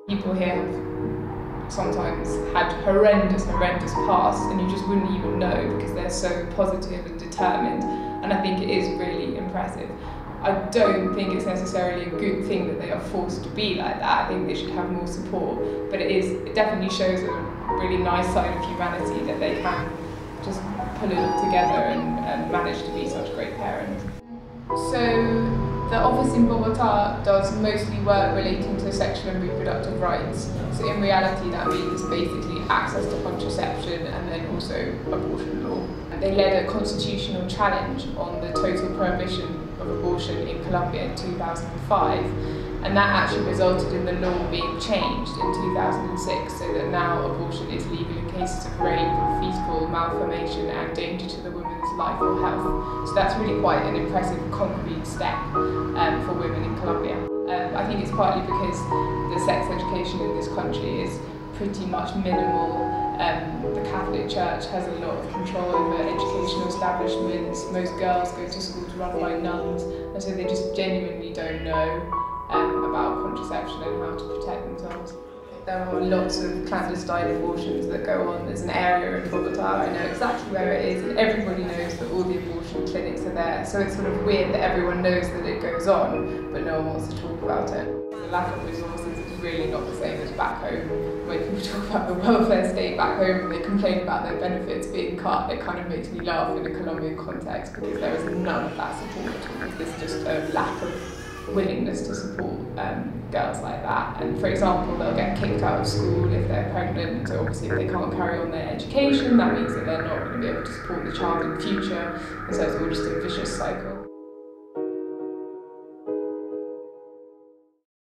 People here have sometimes had horrendous past, and you just wouldn't even know because they're so positive and determined, and I think it is really impressive. I don't think it's necessarily a good thing that they are forced to be like that. I think they should have more support, but it definitely shows a really nice side of humanity that they can just pull it all together and manage to be such great parents. So the office in Bogotá does mostly work relating to sexual and reproductive rights. So in reality that means basically access to contraception and then also abortion law. They led a constitutional challenge on the total prohibition of abortion in Colombia in 2005, and that actually resulted in the law being changed in 2006 so that now abortion is legal in cases of rape, fetal malformation and danger to the woman's life or health. So that's really quite an impressive concrete step for women in Colombia. I think it's partly because the sex education in this country is pretty much minimal. The Catholic Church has a lot of control over educational establishments. Most girls go to schools run by nuns, and so they just genuinely don't know about contraception and how to protect themselves. There are lots of clandestine abortions that go on. There's an area in Bogotá, I know exactly where it is, and everybody knows that all the abortion clinics are there. So it's sort of weird that everyone knows that it goes on, but no one wants to talk about it. The lack of resources is really not the same as back home. When people talk about the welfare state back home and they complain about their benefits being cut, it kind of makes me laugh in a Colombian context because there is none of that support. There's just a lack of willingness to support girls like that. And for example, they'll get kicked out of school if they're pregnant, so obviously if they can't carry on their education, that means that they're not going to be able to support the child in the future, and so it's all just a vicious cycle.